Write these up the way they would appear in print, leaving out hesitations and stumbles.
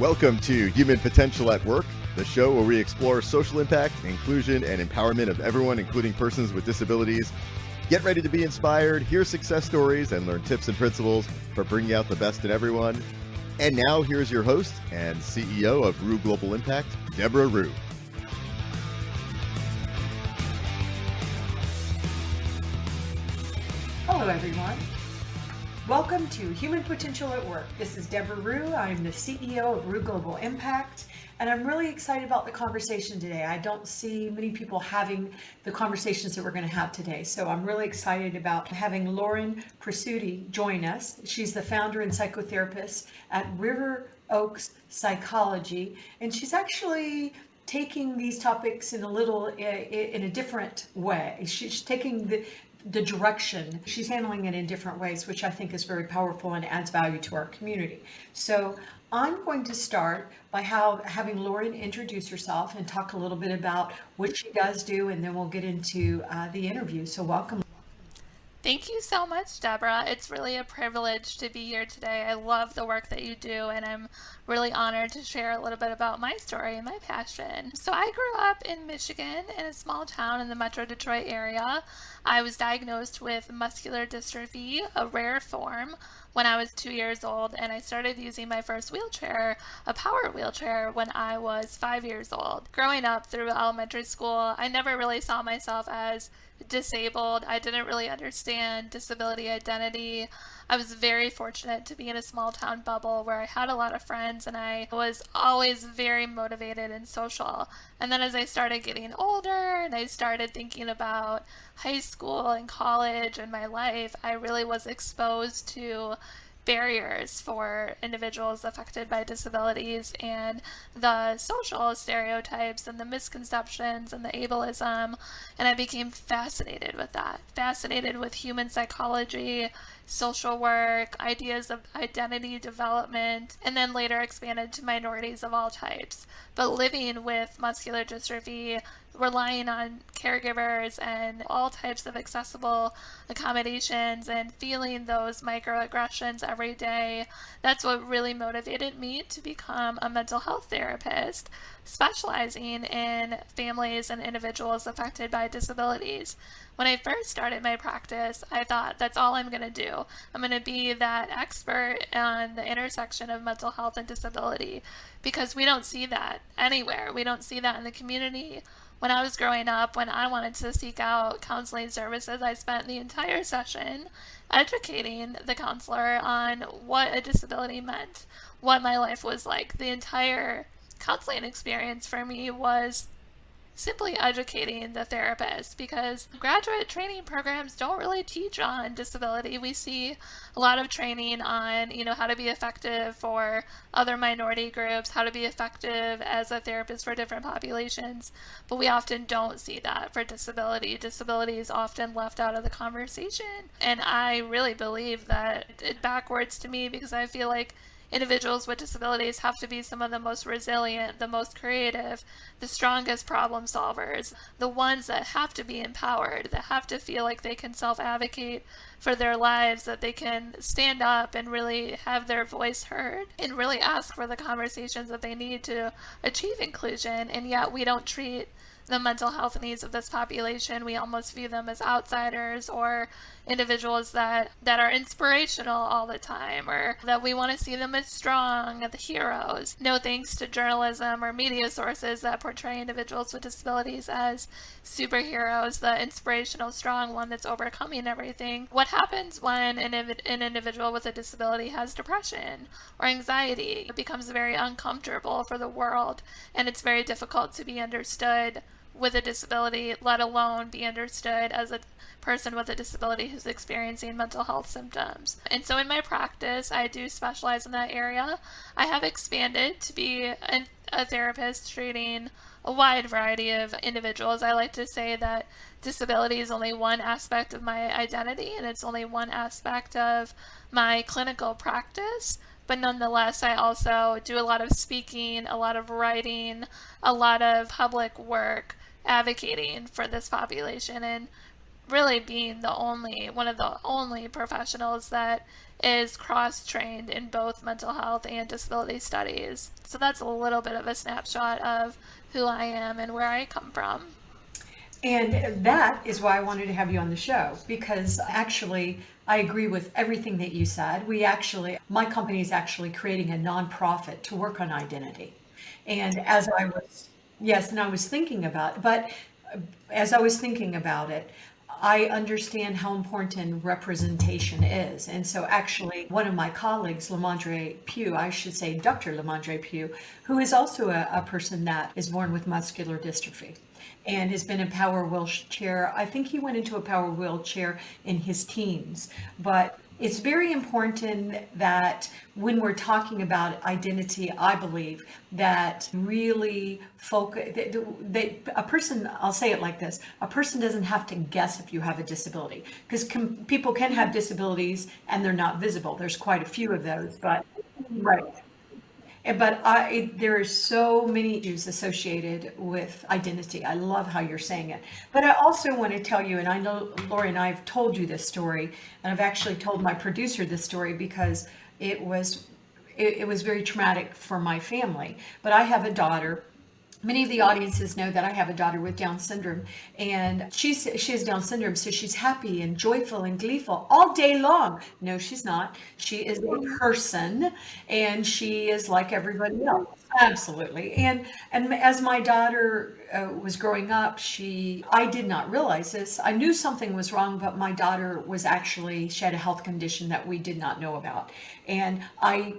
Welcome to Human Potential at Work, the show where we explore social impact, inclusion, and empowerment of everyone, including persons with disabilities. Get ready to be inspired, hear success stories, and learn tips and principles for bringing out the best in everyone. And now, here's your host and CEO of Ruh Global Impact, Debra Ruh. Hello, everyone. Welcome to Human Potential at Work. This is Debra Ruh. I'm the CEO of Ruh Global Impact, and I'm really excited about the conversation today. I don't see many people having the conversations that we're going to have today, so I'm really excited about having Lauren Presutti join us. She's the founder and psychotherapist at River Oaks Psychology, and she's actually taking these topics in a different way. She's taking the direction, she's handling it in different ways, which I think is very powerful and adds value to our community. So I'm going to start by having Lauren introduce herself and talk a little bit about what she does do, and then we'll get into the interview. So welcome. Thank you so much, Debra. It's really a privilege to be here today. I love the work that you do, and I'm really honored to share a little bit about my story and my passion. So I grew up in Michigan in a small town in the Metro Detroit area. I was diagnosed with muscular dystrophy, a rare form, when I was 2 years old, and I started using my first wheelchair, a power wheelchair, when I was 5 years old. Growing up through elementary school, I never really saw myself as disabled. I didn't really understand disability identity. I was very fortunate to be in a small town bubble where I had a lot of friends and I was always very motivated and social. And then as I started getting older and I started thinking about high school and college and my life, I really was exposed to barriers for individuals affected by disabilities and the social stereotypes and the misconceptions and the ableism, and I became fascinated with that, fascinated with human psychology, social work, ideas of identity development, and then later expanded to minorities of all types. But living with muscular dystrophy, relying on caregivers and all types of accessible accommodations and feeling those microaggressions every day, that's what really motivated me to become a mental health therapist, specializing in families and individuals affected by disabilities. When I first started my practice, I thought that's all I'm going to do. I'm going to be that expert on the intersection of mental health and disability, because we don't see that anywhere. We don't see that in the community. When I was growing up, when I wanted to seek out counseling services, I spent the entire session educating the counselor on what a disability meant, what my life was like. The entire counseling experience for me was simply educating the therapist, because graduate training programs don't really teach on disability. We see a lot of training on, how to be effective for other minority groups, how to be effective as a therapist for different populations, but we often don't see that for disability. Disability is often left out of the conversation, and I really believe that it's backwards to me, because I feel like individuals with disabilities have to be some of the most resilient, the most creative, the strongest problem solvers, the ones that have to be empowered, that have to feel like they can self-advocate for their lives, that they can stand up and really have their voice heard and really ask for the conversations that they need to achieve inclusion. And yet we don't treat the mental health needs of this population. We almost view them as outsiders or individuals that are inspirational all the time, or that we want to see them as strong, the heroes. No thanks to journalism or media sources that portray individuals with disabilities as superheroes, the inspirational, strong one that's overcoming everything. What happens when an individual with a disability has depression or anxiety? It becomes very uncomfortable for the world, and it's very difficult to be understood with a disability, let alone be understood as a person with a disability who's experiencing mental health symptoms. And so in my practice, I do specialize in that area. I have expanded to be a therapist treating a wide variety of individuals. I like to say that disability is only one aspect of my identity, and it's only one aspect of my clinical practice. But nonetheless, I also do a lot of speaking, a lot of writing, a lot of public work advocating for this population, and really being one of the only professionals that is cross-trained in both mental health and disability studies. So that's a little bit of a snapshot of who I am and where I come from. And that is why I wanted to have you on the show, because actually I agree with everything that you said. My company is actually creating a nonprofit to work on identity. And I was thinking about it, but as I was thinking about it, I understand how important representation is. And so actually one of my colleagues, Lamondre Pugh, I should say Dr. Lamondre Pugh, who is also a person that is born with muscular dystrophy and has been in power wheelchair. I think he went into a power wheelchair in his teens, but it's very important that when we're talking about identity, I believe that really focus, that a person, I'll say it like this, a person doesn't have to guess if you have a disability, because people can have disabilities and they're not visible. There's quite a few of those, but right. But there are so many issues associated with identity. I love how you're saying it. But I also want to tell you, and I know Lori and I have told you this story, and I've actually told my producer this story because it was very traumatic for my family. But I have a daughter. Many of the audiences know that I have a daughter with Down syndrome, and she has Down syndrome, so she's happy and joyful and gleeful all day long. No, she's not. She is a person, and she is like everybody else. Absolutely. And as my daughter was growing up, I did not realize this. I knew something was wrong, but my daughter she had a health condition that we did not know about, and I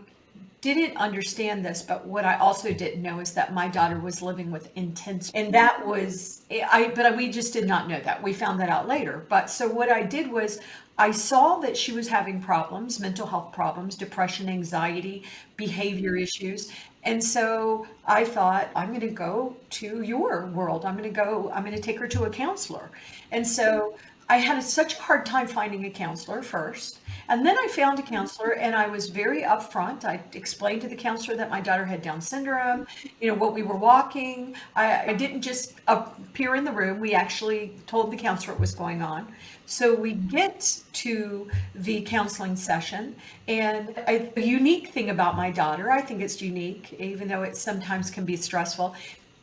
didn't understand this, but what I also didn't know is that my daughter was living with intense, and that was, but we just did not know that. We found that out later. But so what I did was I saw that she was having problems, mental health problems, depression, anxiety, behavior issues. And so I thought, I'm going to go to your world. I'm going to take her to a counselor. And so I had such a hard time finding a counselor first. And then I found a counselor, and I was very upfront. I explained to the counselor that my daughter had Down syndrome, what we were walking. I didn't just appear in the room. We actually told the counselor what was going on. So we get to the counseling session, and a unique thing about my daughter, I think it's unique, even though it sometimes can be stressful.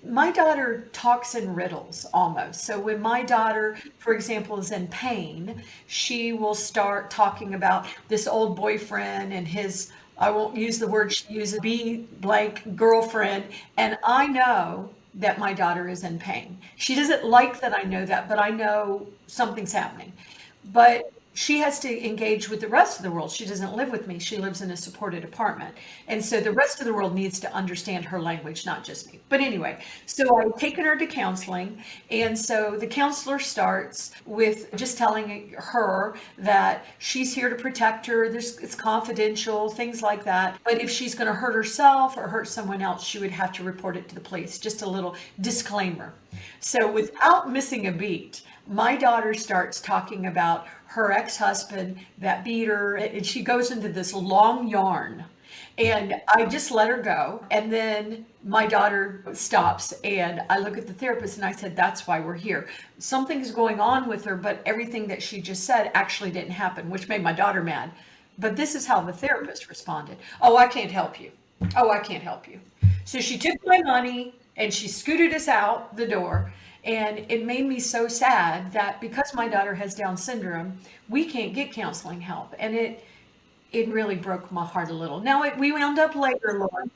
My daughter talks in riddles almost. So when my daughter, for example, is in pain, she will start talking about this old boyfriend and his, I won't use the word she uses, be blank girlfriend. And I know that my daughter is in pain. She doesn't like that I know that, but I know something's happening. But she has to engage with the rest of the world. She doesn't live with me. She lives in a supported apartment. And so the rest of the world needs to understand her language, not just me. But anyway, so I've taken her to counseling. And so the counselor starts with just telling her that she's here to protect her. It's confidential, things like that. But if she's going to hurt herself or hurt someone else, she would have to report it to the police. Just a little disclaimer. So without missing a beat, my daughter starts talking about her ex-husband that beat her, and she goes into this long yarn, and I just let her go. And then my daughter stops, and I look at the therapist and I said, that's why we're here. Something's going on with her, but everything that she just said actually didn't happen, which made my daughter mad. But this is how the therapist responded. Oh, I can't help you. Oh, I can't help you. So she took my money and she scooted us out the door. And it made me so sad that because my daughter has Down syndrome, we can't get counseling help. And it really broke my heart a little. Now, we wound up later, Lauren.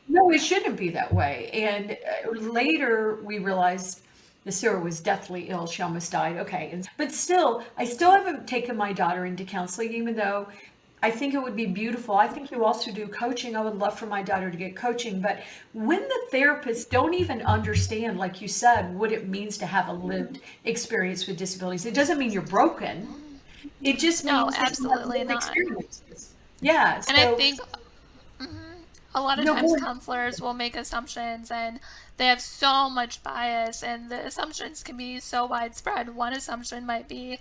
No, it shouldn't be that way. And later we realized the Sarah was deathly ill. She almost died. Okay. But still, I still haven't taken my daughter into counseling, even though I think it would be beautiful. I think you also do coaching. I would love for my daughter to get coaching. But when the therapists don't even understand, like you said, what it means to have a lived experience with disabilities, it doesn't mean you're broken. It just means absolutely not. Experiences. Yeah. And I think a lot of times counselors will make assumptions, and they have so much bias, and the assumptions can be so widespread. One assumption might be,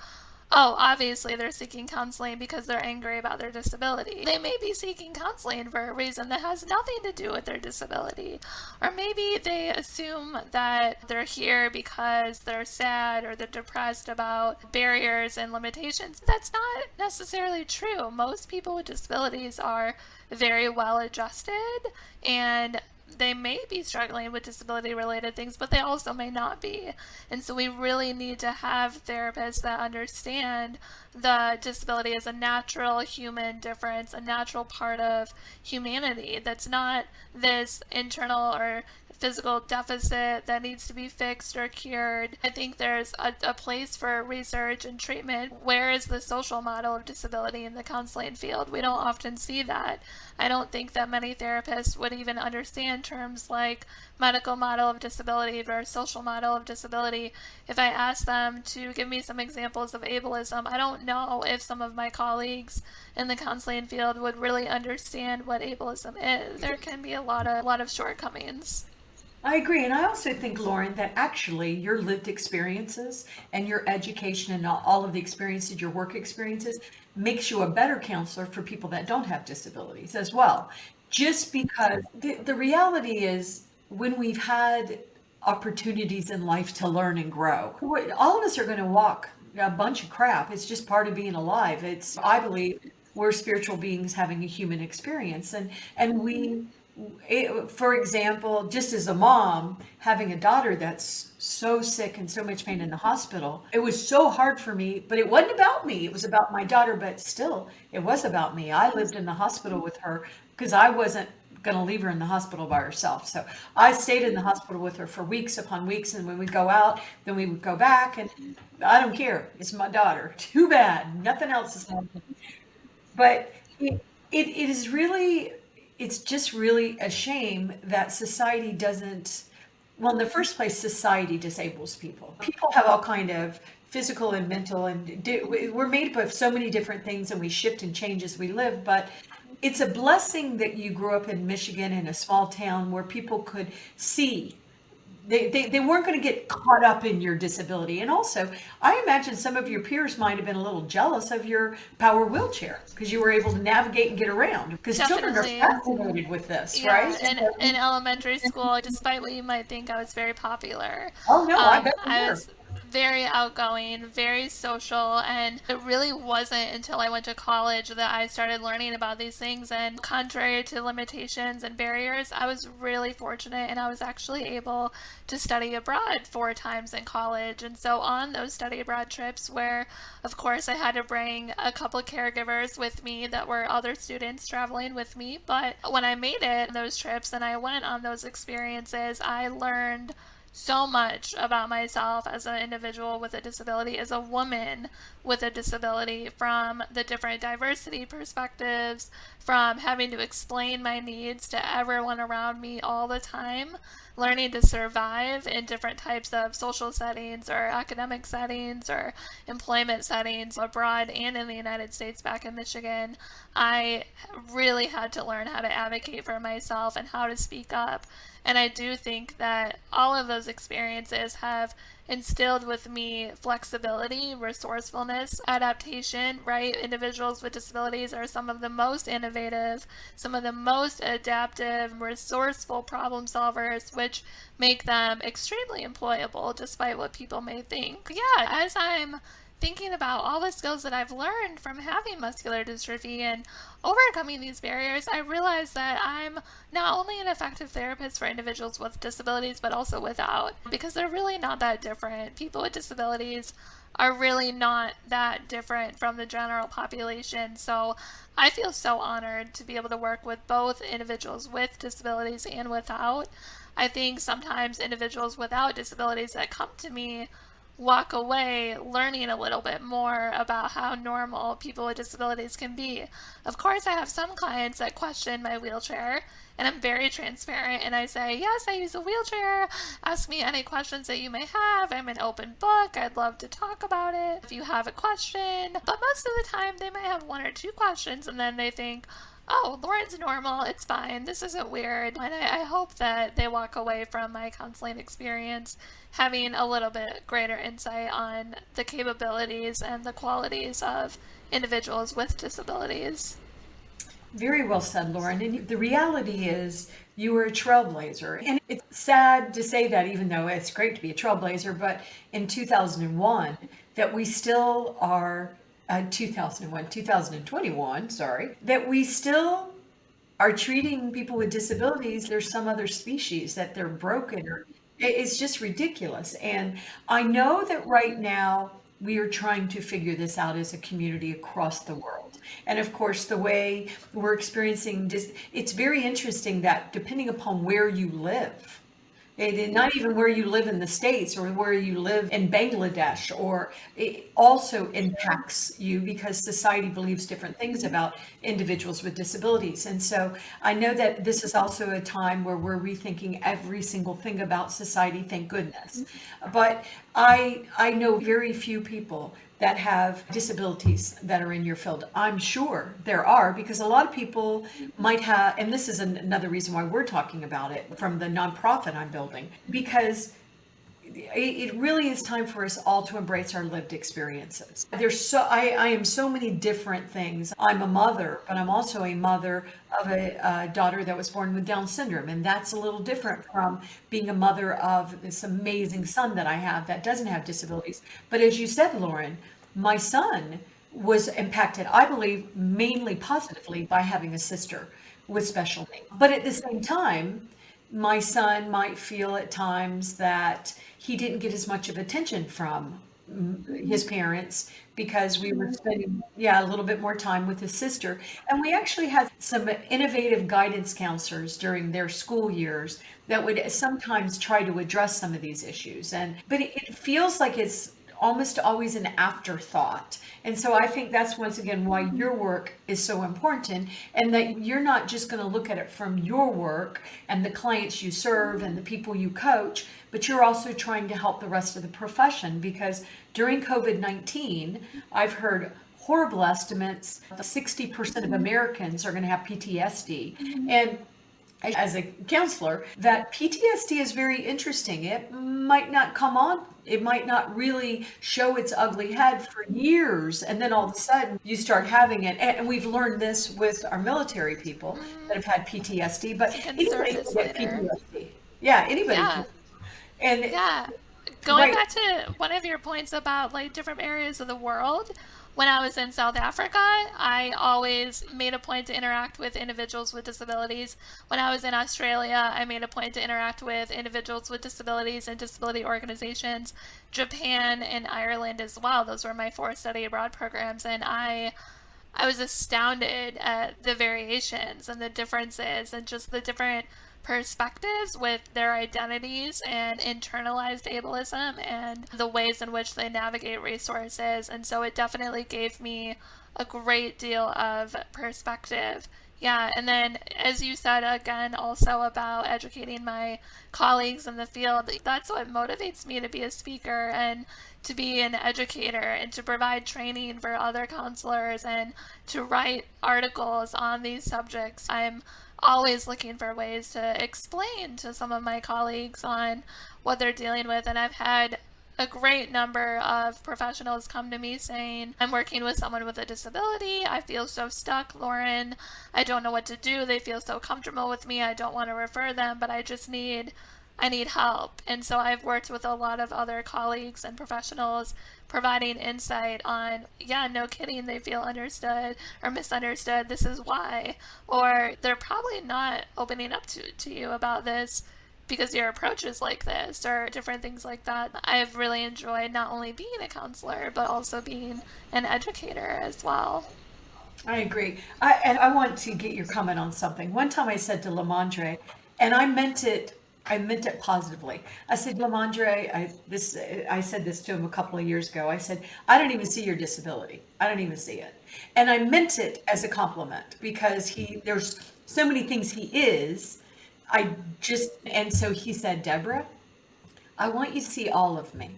Oh, obviously they're seeking counseling because they're angry about their disability. They may be seeking counseling for a reason that has nothing to do with their disability. Or maybe they assume that they're here because they're sad or they're depressed about barriers and limitations. That's not necessarily true. Most people with disabilities are very well adjusted, and they may be struggling with disability related things, but they also may not be. And so we really need to have therapists that understand the disability as a natural human difference, a natural part of humanity. That's not this internal or physical deficit that needs to be fixed or cured. I think there's a place for research and treatment. Where is the social model of disability in the counseling field? We don't often see that. I don't think that many therapists would even understand terms like medical model of disability versus social model of disability. If I ask them to give me some examples of ableism, I don't know if some of my colleagues in the counseling field would really understand what ableism is. There can be a lot of shortcomings. I agree. And I also think, Lauren, that actually your lived experiences and your education and all of the experiences, your work experiences, makes you a better counselor for people that don't have disabilities as well. Just because the reality is, when we've had opportunities in life to learn and grow, all of us are going to walk a bunch of crap. It's just part of being alive. I believe we're spiritual beings having a human experience. For example, just as a mom, having a daughter that's so sick and so much pain in the hospital, it was so hard for me, but it wasn't about me. It was about my daughter, but still, it was about me. I lived in the hospital with her because I wasn't going to leave her in the hospital by herself. So I stayed in the hospital with her for weeks upon weeks. And when we go out, then we would go back, and I don't care. It's my daughter. Too bad. Nothing else is happening. But it is really, it's just really a shame that society doesn't, well, in the first place, society disables people. People have all kind of physical and mental, and we're made up of so many different things, and we shift and change as we live. But it's a blessing that you grew up in Michigan in a small town where people could see. They weren't going to get caught up in your disability. And also, I imagine some of your peers might have been a little jealous of your power wheelchair because you were able to navigate and get around. Because children are fascinated with this, right? In elementary school, despite what you might think, I was very popular. Oh, no, I bet you I were. was very outgoing, very social, and it really wasn't until I went to college that I started learning about these things. And contrary to limitations and barriers, I was really fortunate, and I was actually able to study abroad 4 times in college. And so on those study abroad trips, where of course I had to bring a couple of caregivers with me that were other students traveling with me, but when I made it on those trips and I went on those experiences, I learned so much about myself as an individual with a disability, as a woman with a disability, from the different diversity perspectives, from having to explain my needs to everyone around me all the time, learning to survive in different types of social settings or academic settings or employment settings abroad and in the United States back in Michigan. I really had to learn how to advocate for myself and how to speak up. And I do think that all of those experiences have instilled with me flexibility, resourcefulness, adaptation, right? Individuals with disabilities are some of the most innovative, some of the most adaptive, resourceful problem solvers, which make them extremely employable despite what people may think. Yeah, as I'm thinking about all the skills that I've learned from having muscular dystrophy and overcoming these barriers, I realized that I'm not only an effective therapist for individuals with disabilities, but also without, because they're really not that different. People with disabilities are really not that different from the general population. So I feel so honored to be able to work with both individuals with disabilities and without. I think sometimes individuals without disabilities that come to me walk away learning a little bit more about how normal people with disabilities can be. Of course, I have some clients that question my wheelchair, and I'm very transparent, and I say, yes, I use a wheelchair. Ask me any questions that you may have. I'm an open book. I'd love to talk about it if you have a question. But most of the time, they might have 1 or 2 questions, and then they think, oh, Lauren's normal, it's fine, this isn't weird. And I hope that they walk away from my counseling experience having a little bit greater insight on the capabilities and the qualities of individuals with disabilities. Very well said, Lauren. And the reality is you were a trailblazer. And it's sad to say that, even though it's great to be a trailblazer, but in 2001, that we still are, 2021, sorry, that we still are treating people with disabilities. There's some other species that they're broken, or it's just ridiculous. And I know that right now we are trying to figure this out as a community across the world. And of course, the way we're experiencing this, it's very interesting that depending upon where you live, and not even where you live in the States or where you live in Bangladesh, or it also impacts you because society believes different things about individuals with disabilities. And so I know that this is also a time where we're rethinking every single thing about society, thank goodness. But I know very few people that have disabilities that are in your field. I'm sure there are, because a lot of people might have, and this is another reason why we're talking about it from the nonprofit I'm building, because it really is time for us all to embrace our lived experiences. I am so many different things. I'm a mother, but I'm also a mother of a daughter that was born with Down syndrome. And that's a little different from being a mother of this amazing son that I have that doesn't have disabilities. But as you said, Lauren, my son was impacted, I believe, mainly positively by having a sister with special needs. But at the same time, my son might feel at times that he didn't get as much of attention from his parents because we were spending a little bit more time with his sister. And we actually had some innovative guidance counselors during their school years that would sometimes try to address some of these issues. But it feels like it's almost always an afterthought. And so I think that's once again why your work is so important, and that you're not just going to look at it from your work and the clients you serve and the people you coach, but you're also trying to help the rest of the profession. Because during COVID-19, I've heard horrible estimates, 60% of Americans are going to have PTSD. And as a counselor, that PTSD is very interesting. It might not come on, it might not really show its ugly head for years, and then all of a sudden you start having it. And we've learned this with our military people that have had PTSD, but anybody can get PTSD. Yeah, anybody can. And going back to one of your points about like different areas of the world, when I was in South Africa, I always made a point to interact with individuals with disabilities. When I was in Australia, I made a point to interact with individuals with disabilities and disability organizations. Japan and Ireland as well. Those were my 4 study abroad programs, and I was astounded at the variations and the differences and just the different perspectives with their identities and internalized ableism and the ways in which they navigate resources. And so it definitely gave me a great deal of perspective. Yeah, and then as you said again also about educating my colleagues in the field, that's what motivates me to be a speaker and to be an educator and to provide training for other counselors and to write articles on these subjects. I'm always looking for ways to explain to some of my colleagues on what they're dealing with. And I've had a great number of professionals come to me saying, I'm working with someone with a disability. I feel so stuck, Lauren. I don't know what to do. They feel so comfortable with me. I don't want to refer them, but I need help. And so I've worked with a lot of other colleagues and professionals providing insight on, no kidding, they feel understood or misunderstood. This is why. Or they're probably not opening up to you about this because your approach is like this, or different things like that. I've really enjoyed not only being a counselor, but also being an educator as well. I agree. I want to get your comment on something. One time I said to Lamondre, and I meant it positively. I said, Lamondre, I said this to him a couple of years ago. I said, I don't even see your disability. I don't even see it. And I meant it as a compliment because there's so many things he is. And so he said, Debra, I want you to see all of me.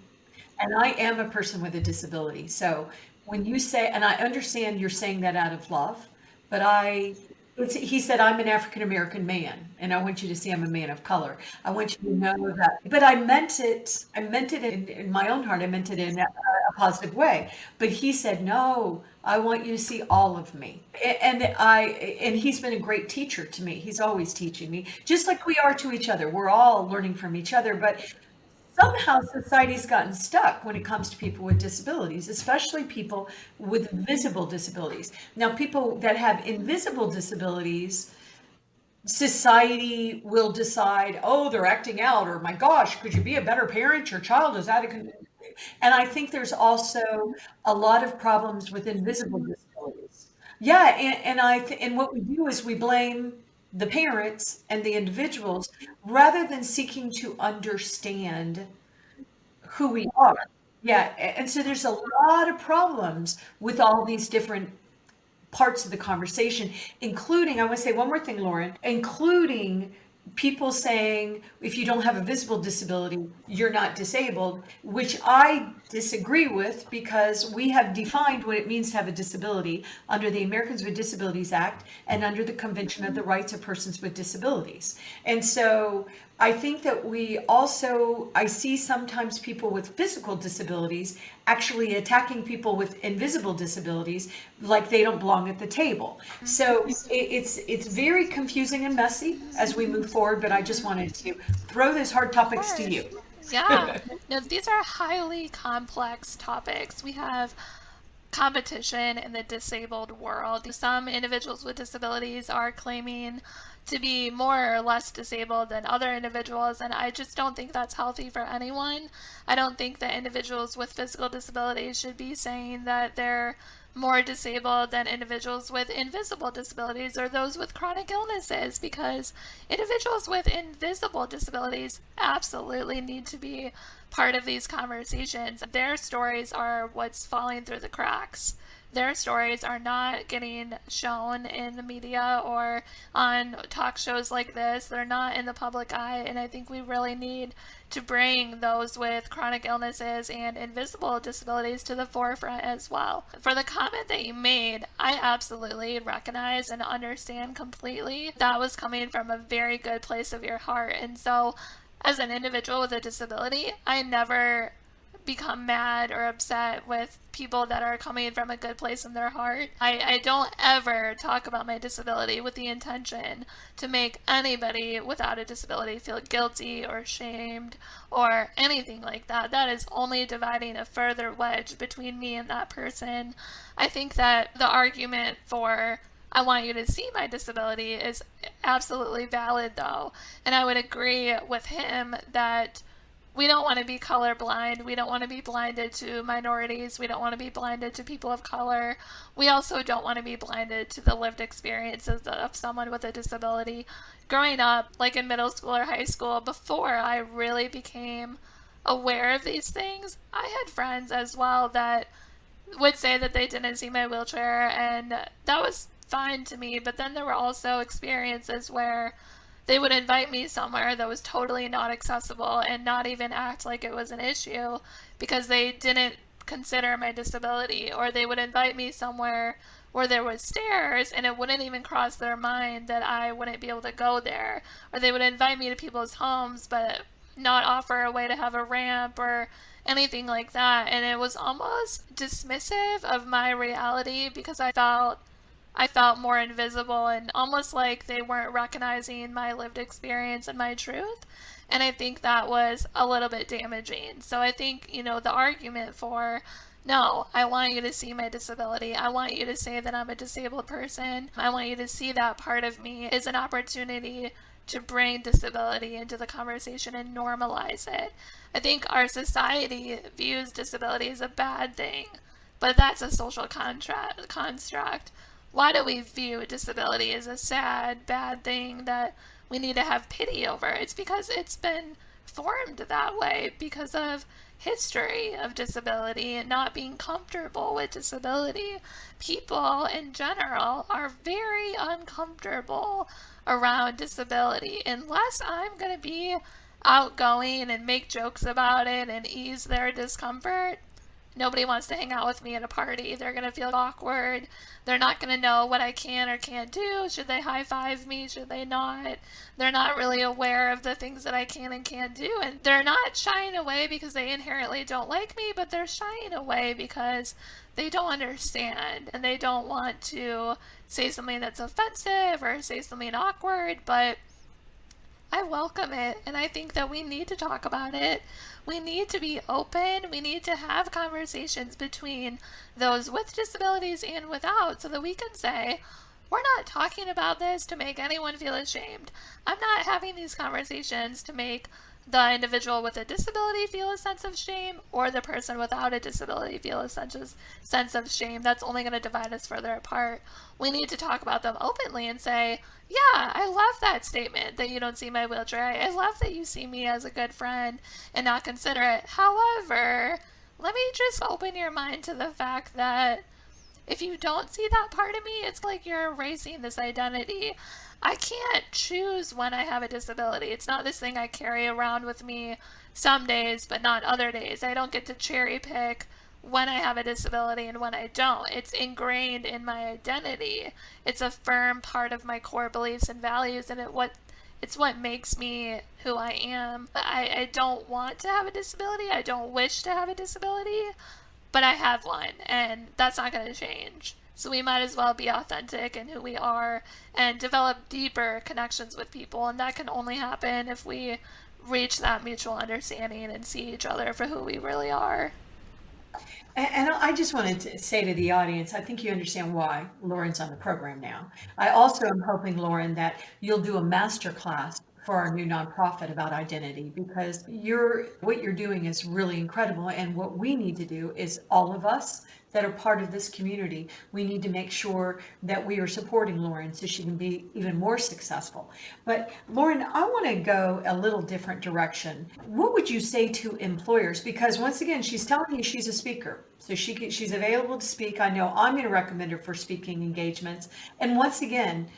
And I am a person with a disability. So when you say, and I understand you're saying that out of love, but I He said, I'm an African American man, and I want you to see I'm a man of color. I want you to know that. But I meant it in my own heart. I meant it in a positive way. But he said, no, I want you to see all of me. And he's been a great teacher to me. He's always teaching me, just like we are to each other. We're all learning from each other. But somehow society's gotten stuck when it comes to people with disabilities, especially people with visible disabilities. Now, people that have invisible disabilities, society will decide, oh, they're acting out, or my gosh, could you be a better parent? Your child is out of control. And I think there's also a lot of problems with invisible disabilities. Yeah, and what we do is we blame the parents and the individuals rather than seeking to understand who we are. Yeah, and so there's a lot of problems with all these different parts of the conversation, including, I want to say one more thing, Lauren, including people saying if you don't have a visible disability, you're not disabled, which I disagree with because we have defined what it means to have a disability under the Americans with Disabilities Act and under the Convention of the Rights of Persons with Disabilities. And so I think that I see sometimes people with physical disabilities actually attacking people with invisible disabilities like they don't belong at the table. So it's very confusing and messy as we move forward, but I just wanted to throw those hard topics to you. Yeah. No, these are highly complex topics. We have competition in the disabled world. Some individuals with disabilities are claiming to be more or less disabled than other individuals, and I just don't think that's healthy for anyone. I don't think that individuals with physical disabilities should be saying that they're more disabled than individuals with invisible disabilities or those with chronic illnesses, because individuals with invisible disabilities absolutely need to be part of these conversations. Their stories are what's falling through the cracks. Their stories are not getting shown in the media or on talk shows like this. They're not in the public eye, and I think we really need to bring those with chronic illnesses and invisible disabilities to the forefront as well. For the comment that you made, I absolutely recognize and understand completely that was coming from a very good place of your heart. And so as an individual with a disability, I never become mad or upset with people that are coming from a good place in their heart. I don't ever talk about my disability with the intention to make anybody without a disability feel guilty or shamed or anything like that. That is only dividing a further wedge between me and that person. I think that the argument for I want you to see my disability is absolutely valid though. And I would agree with him that we don't want to be colorblind. We don't want to be blinded to minorities. We don't want to be blinded to people of color. We also don't want to be blinded to the lived experiences of someone with a disability. Growing up, like in middle school or high school, before I really became aware of these things, I had friends as well that would say that they didn't see my wheelchair, and that was fine to me. But then there were also experiences where they would invite me somewhere that was totally not accessible and not even act like it was an issue because they didn't consider my disability. Or they would invite me somewhere where there was stairs and it wouldn't even cross their mind that I wouldn't be able to go there. Or they would invite me to people's homes but not offer a way to have a ramp or anything like that. And it was almost dismissive of my reality because I felt more invisible and almost like they weren't recognizing my lived experience and my truth. And I think that was a little bit damaging. So I think, the argument for, no, I want you to see my disability. I want you to say that I'm a disabled person. I want you to see that part of me is an opportunity to bring disability into the conversation and normalize it. I think our society views disability as a bad thing, but that's a social construct. Why do we view disability as a sad, bad thing that we need to have pity over? It's because it's been formed that way because of history of disability and not being comfortable with disability. People in general are very uncomfortable around disability. Unless I'm going to be outgoing and make jokes about it and ease their discomfort, Nobody wants to hang out with me at a party. They're going to feel awkward. They're not going to know what I can or can't do. Should they high five me? Should they not? They're not really aware of the things that I can and can't do. And they're not shying away because they inherently don't like me, but they're shying away because they don't understand and they don't want to say something that's offensive or say something awkward, but I welcome it, and I think that we need to talk about it. We need to be open. We need to have conversations between those with disabilities and without so that we can say, we're not talking about this to make anyone feel ashamed. I'm not having these conversations to make the individual with a disability feel a sense of shame or the person without a disability feel a sense of shame. That's only going to divide us further apart. We need to talk about them openly and say, yeah, I love that statement that you don't see my wheelchair. I love that you see me as a good friend and not considerate. However, let me just open your mind to the fact that if you don't see that part of me, it's like you're erasing this identity. I can't choose when I have a disability. It's not this thing I carry around with me some days, but not other days. I don't get to cherry pick when I have a disability and when I don't. It's ingrained in my identity. It's a firm part of my core beliefs and values, and it's what makes me who I am. I don't want to have a disability. I don't wish to have a disability, but I have one, and that's not going to change. So we might as well be authentic in who we are and develop deeper connections with people, and that can only happen if we reach that mutual understanding and see each other for who we really are. And I just wanted to say to the audience, I think you understand why Lauren's on the program now. I also am hoping, Lauren, that you'll do a master class for our new nonprofit about identity, because what you're doing is really incredible. And what we need to do is, all of us that are part of this community, we need to make sure that we are supporting Lauren so she can be even more successful. But Lauren, I want to go a little different direction. What would you say to employers? Because once again, she's telling you she's a speaker, so she's available to speak. I know I'm going to recommend her for speaking engagements. And once again,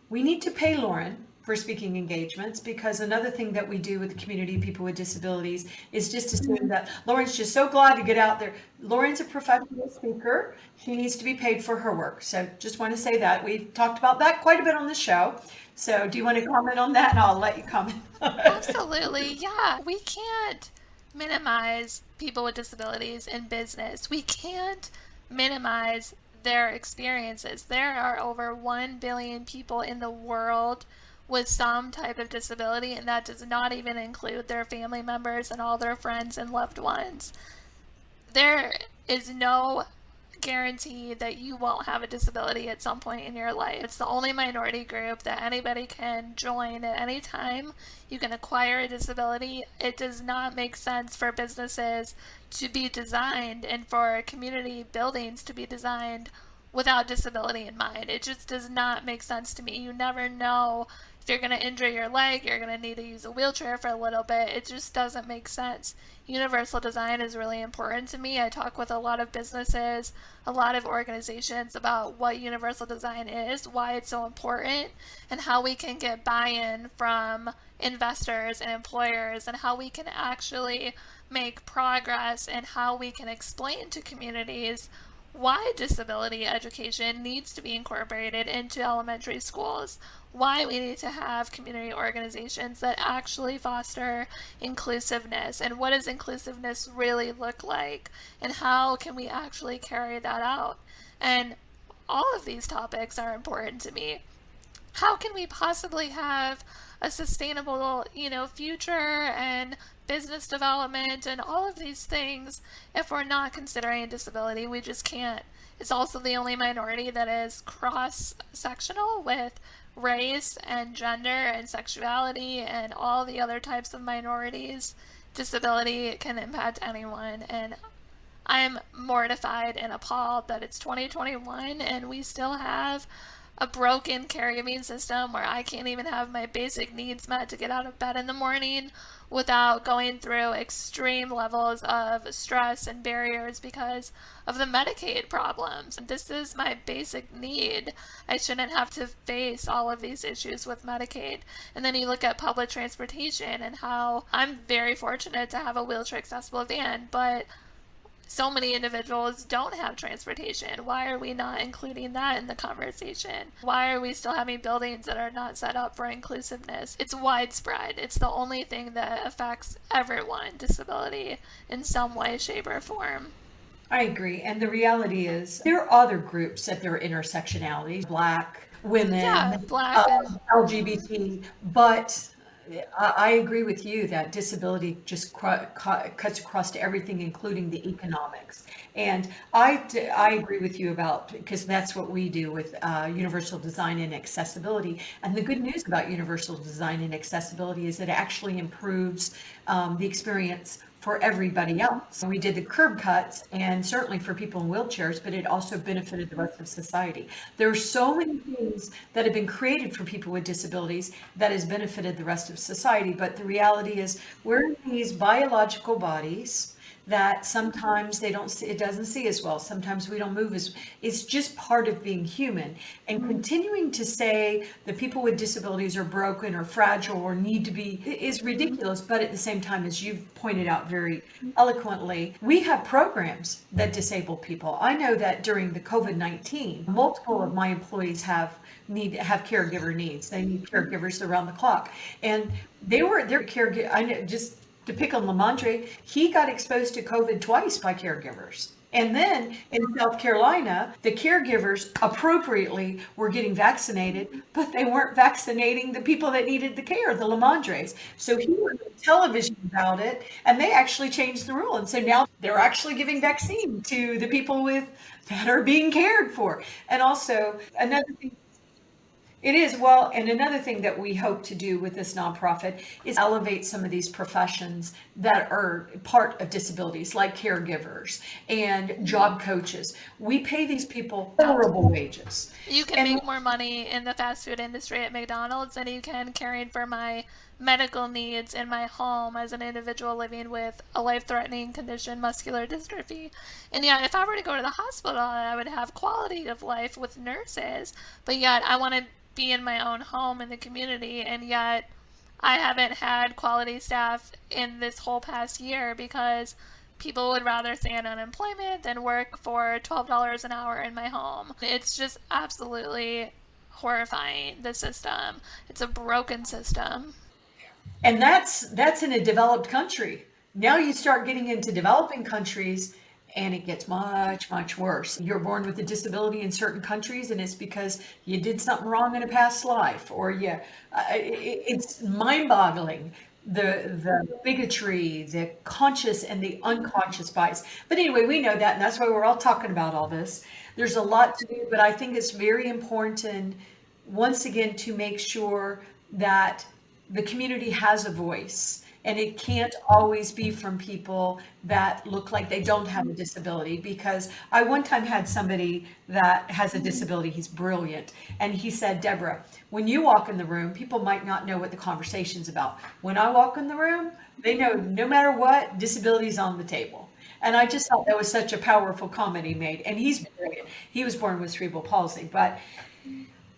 we need to pay Lauren for speaking engagements, because another thing that we do with the community, people with disabilities, is just assume that Lauren's just so glad to get out there. Lauren's a professional speaker. She needs to be paid for her work. So just want to say that. We've talked about that quite a bit on the show. So do you want to comment on that? And I'll let you comment. Absolutely. Yeah. We can't minimize people with disabilities in business. We can't minimize their experiences. There are over 1 billion people in the world with some type of disability, and that does not even include their family members and all their friends and loved ones. There is no guarantee that you won't have a disability at some point in your life. It's the only minority group that anybody can join at any time. You can acquire a disability. It does not make sense for businesses to be designed and for community buildings to be designed without disability in mind. It just does not make sense to me. You never know if you're going to injure your leg, you're going to need to use a wheelchair for a little bit. It just doesn't make sense. Universal design is really important to me. I talk with a lot of businesses, a lot of organizations about what universal design is, why it's so important, and how we can get buy-in from investors and employers, and how we can actually make progress, and how we can explain to communities why disability education needs to be incorporated into elementary schools, why we need to have community organizations that actually foster inclusiveness, and what does inclusiveness really look like, and how can we actually carry that out. And all of these topics are important to me. How can we possibly have a sustainable, future and business development and all of these things if we're not considering disability? We just can't. It's also the only minority that is cross-sectional with race and gender and sexuality and all the other types of minorities. Disability can impact anyone, and I'm mortified and appalled that it's 2021 and we still have a broken caregiving system where I can't even have my basic needs met to get out of bed in the morning without going through extreme levels of stress and barriers because of the Medicaid problems. This is my basic need. I shouldn't have to face all of these issues with Medicaid. And then you look at public transportation and how I'm very fortunate to have a wheelchair accessible van, but so many individuals don't have transportation. Why are we not including that in the conversation? Why are we still having buildings that are not set up for inclusiveness? It's widespread. It's the only thing that affects everyone, disability in some way, shape, or form. I agree. And the reality is there are other groups that there are intersectionalities, Black, Yeah, women, Black and LGBT, but I agree with you that disability just cuts across to everything, including the economics. And I agree with you about, because that's what we do with universal design and accessibility. And the good news about universal design and accessibility is it actually improves the experience for everybody else. We did the curb cuts, and certainly for people in wheelchairs, but it also benefited the rest of society. There are so many things that have been created for people with disabilities that has benefited the rest of society. But the reality is we're in these biological bodies that sometimes they don't see, it doesn't see as well. Sometimes we don't move as, it's just part of being human. And continuing to say that people with disabilities are broken or fragile or need to be is ridiculous. But at the same time, as you've pointed out very eloquently, we have programs that disable people. I know that during the COVID-19, multiple of my employees have caregiver needs. They need caregivers around the clock. And their caregiver, I know, just to pick on Lamondre, he got exposed to COVID twice by caregivers. And then in South Carolina, the caregivers appropriately were getting vaccinated, but they weren't vaccinating the people that needed the care, the Lamondres. So he went on television about it, and they actually changed the rule. And so now they're actually giving vaccine to the people that are being cared for. And also another thing, it is. Well, and another thing that we hope to do with this nonprofit is elevate some of these professions that are part of disabilities, like caregivers and job coaches. We pay these people horrible wages. You can make more money in the fast food industry at McDonald's than you can caring for my medical needs in my home as an individual living with a life-threatening condition, muscular dystrophy. And yet, if I were to go to the hospital, I would have quality of life with nurses, but yet I want to be in my own home in the community, and yet I haven't had quality staff in this whole past year because people would rather stay on unemployment than work for $12 an hour in my home. It's just absolutely horrifying, the system. It's a broken system. And that's in a developed country. Now you start getting into developing countries and it gets much, much worse. You're born with a disability in certain countries, and it's because you did something wrong in a past life, or it's mind-boggling, the bigotry, the conscious and the unconscious bias. But anyway, we know that, and that's why we're all talking about all this. There's a lot to do, but I think it's very important, once again, to make sure that the community has a voice. And it can't always be from people that look like they don't have a disability, because I one time had somebody that has a disability. He's brilliant. And he said, Debra, when you walk in the room, people might not know what the conversation's about. When I walk in the room, they know no matter what, disability's on the table. And I just thought that was such a powerful comment he made. And he's brilliant. He was born with cerebral palsy. But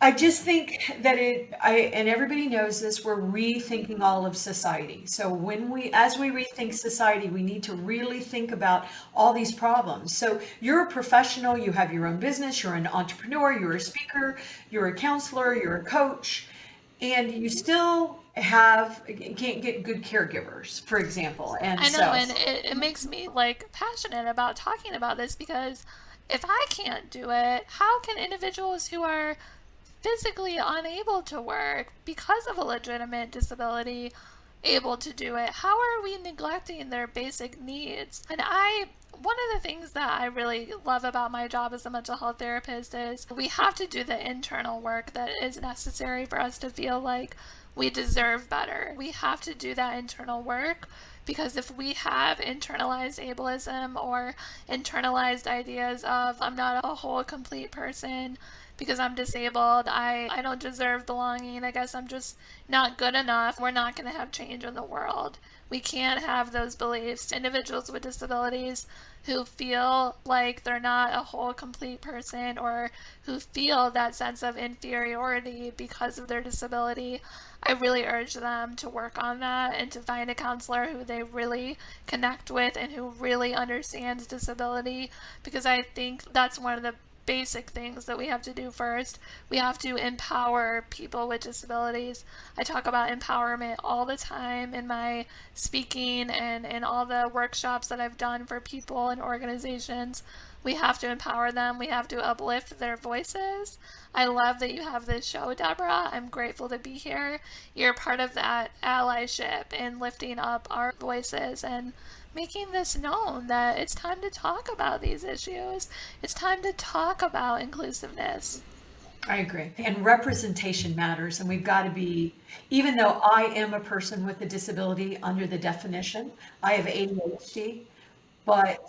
I just think that and everybody knows this, we're rethinking all of society. So as we rethink society, we need to really think about all these problems. So you're a professional, you have your own business, you're an entrepreneur, you're a speaker, you're a counselor, you're a coach, and you still can't get good caregivers, for example. And I know, and it makes me passionate about talking about this, because if I can't do it, how can individuals who are physically unable to work because of a legitimate disability able to do it? How are we neglecting their basic needs? And one of the things that I really love about my job as a mental health therapist is we have to do the internal work that is necessary for us to feel like we deserve better. We have to do that internal work, because if we have internalized ableism or internalized ideas of I'm not a whole complete person because I'm disabled, I don't deserve belonging. I guess I'm just not good enough. We're not going to have change in the world. We can't have those beliefs. Individuals with disabilities who feel like they're not a whole, complete person, or who feel that sense of inferiority because of their disability, I really urge them to work on that and to find a counselor who they really connect with and who really understands disability, because I think that's one of the basic things that we have to do first. We have to empower people with disabilities. I talk about empowerment all the time in my speaking and in all the workshops that I've done for people and organizations. We have to empower them. We have to uplift their voices. I love that you have this show, Debra. I'm grateful to be here. You're part of that allyship and lifting up our voices and making this known that it's time to talk about these issues. It's time to talk about inclusiveness. I agree. And representation matters. And we've got to be, even though I am a person with a disability under the definition, I have ADHD, but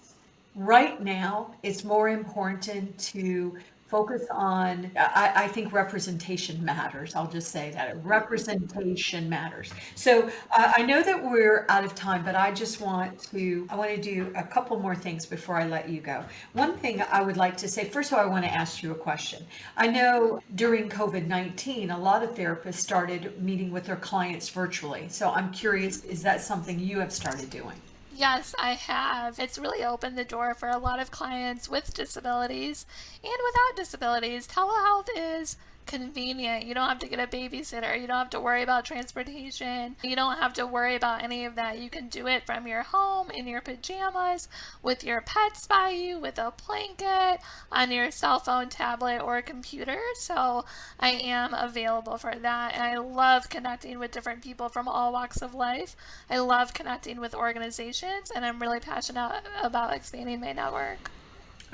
right now it's more important to focus on, I think representation matters. I'll just say that representation matters. So I know that we're out of time, but I want to do a couple more things before I let you go. One thing I would like to say, first of all, I want to ask you a question. I know during COVID-19, a lot of therapists started meeting with their clients virtually. So I'm curious, is that something you have started doing? Yes, I have. It's really opened the door for a lot of clients with disabilities and without disabilities. Telehealth is convenient. You don't have to get a babysitter. You don't have to worry about transportation. You don't have to worry about any of that. You can do it from your home, in your pajamas, with your pets by you, with a blanket, on your cell phone, tablet, or computer. So I am available for that. And I love connecting with different people from all walks of life. I love connecting with organizations, and I'm really passionate about expanding my network.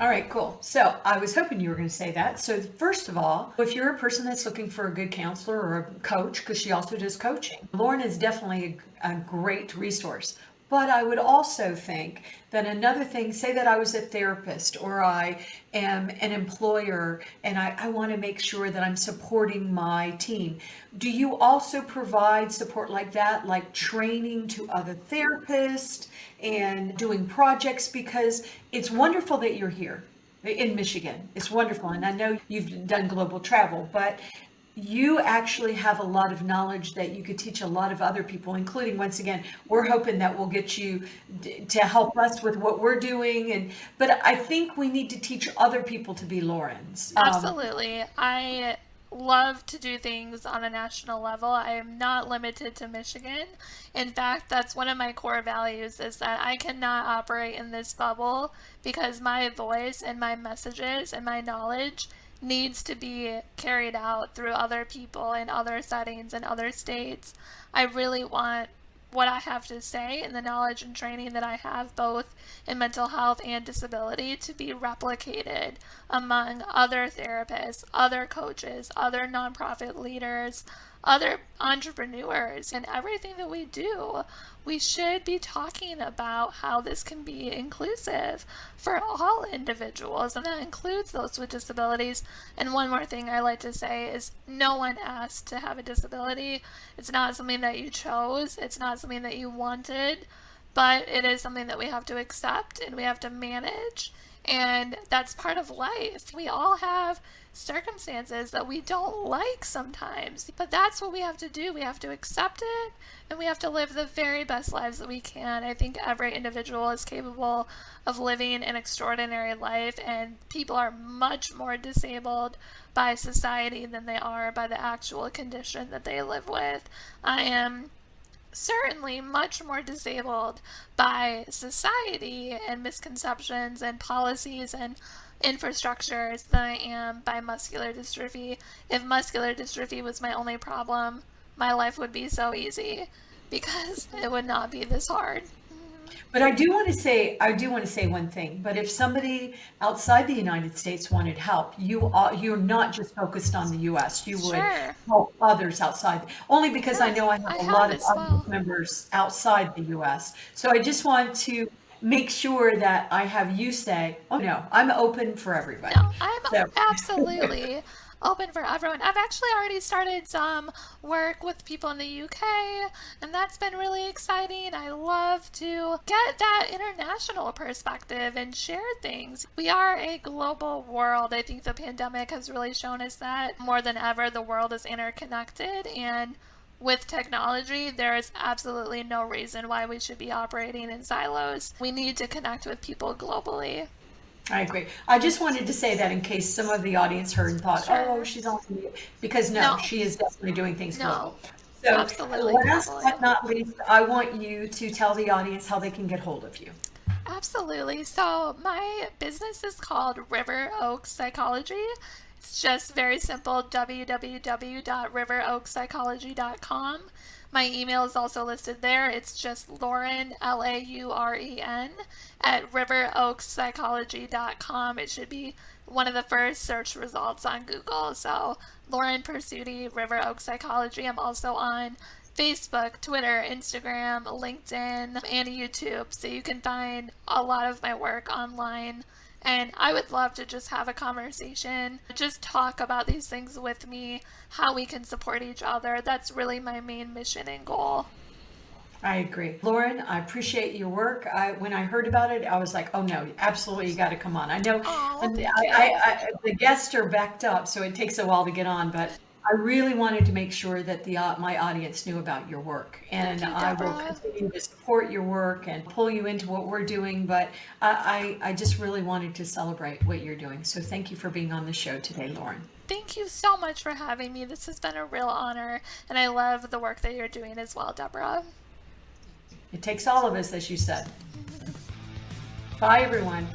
All right, cool. So I was hoping you were going to say that. So first of all, if you're a person that's looking for a good counselor or a coach, because she also does coaching, Lauren is definitely a great resource. But I would also think that another thing, say that I was a therapist or I am an employer and I want to make sure that I'm supporting my team. Do you also provide support like that, like training to other therapists and doing projects? Because it's wonderful that you're here in Michigan. It's wonderful. And I know you've done global travel, but you actually have a lot of knowledge that you could teach a lot of other people, including, once again, we're hoping that we'll get you to help us with what we're doing. But I think we need to teach other people to be Laurens. Absolutely. I love to do things on a national level. I am not limited to Michigan. In fact, that's one of my core values, is that I cannot operate in this bubble, because my voice and my messages and my knowledge needs to be carried out through other people in other settings and other states. I really want what I have to say and the knowledge and training that I have both in mental health and disability to be replicated among other therapists, other coaches, other nonprofit leaders, other entrepreneurs. And everything that we do, we should be talking about how this can be inclusive for all individuals, and that includes those with disabilities. And one more thing I like to say is, no one asked to have a disability. It's not something that you chose. It's not something that you wanted, but it is something that we have to accept and we have to manage. And that's part of life. We all have circumstances that we don't like sometimes, but that's what we have to do. We have to accept it, and we have to live the very best lives that we can. I think every individual is capable of living an extraordinary life, and people are much more disabled by society than they are by the actual condition that they live with. I am certainly much more disabled by society and misconceptions and policies and infrastructures than I am by muscular dystrophy. If muscular dystrophy was my only problem, my life would be so easy, because it would not be this hard. But I do want to say one thing. But if somebody outside the United States wanted help, you're not just focused on the U.S. You would Sure. help others outside. Only because I know I have a lot of as well. audience members outside the U.S. So I just want to make sure that I have you say, "Oh no, I'm open for everybody." No, So- absolutely. open for everyone. I've actually already started some work with people in the UK, and that's been really exciting. I love to get that international perspective and share things. We are a global world. I think the pandemic has really shown us that more than ever, the world is interconnected, and with technology, there is absolutely no reason why we should be operating in silos. We need to connect with people globally. I agree. I just wanted to say that in case some of the audience heard and thought, Sure. oh, she's on mute. Because no, she is definitely doing things global. So absolutely. Last but not least, I want you to tell the audience how they can get hold of you. Absolutely. So my business is called River Oak Psychology. It's just very simple, www.riveroakpsychology.com. My email is also listed there. It's just Lauren, Lauren, at riveroakpsychology.com. It should be one of the first search results on Google. So Lauren Presutti, River Oak Psychology. I'm also on Facebook, Twitter, Instagram, LinkedIn, and YouTube. So you can find a lot of my work online. And I would love to just have a conversation, just talk about these things with me, how we can support each other. That's really my main mission and goal. I agree. Lauren, I appreciate your work. When I heard about it, I was like, oh no, absolutely, you got to come on. I know the guests are backed up, so it takes a while to get on, but I really wanted to make sure that my audience knew about your work, and I will continue to support your work and pull you into what we're doing, but I just really wanted to celebrate what you're doing. So thank you for being on the show today, Lauren. Thank you so much for having me. This has been a real honor, and I love the work that you're doing as well, Debra. It takes all of us, as you said. Bye, everyone.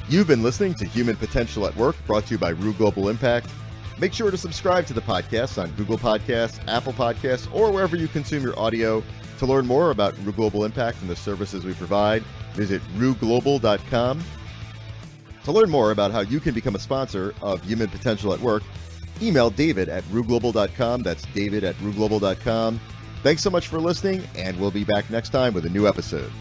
You've been listening to Human Potential at Work, brought to you by Ruh Global Impact. Make sure to subscribe to the podcast on Google Podcasts, Apple Podcasts, or wherever you consume your audio. To learn more about Ruh Global Impact and the services we provide, visit ruhglobal.com. To learn more about how you can become a sponsor of Human Potential at Work, email David at ruhglobal.com. That's David at ruhglobal.com. Thanks so much for listening, and we'll be back next time with a new episode.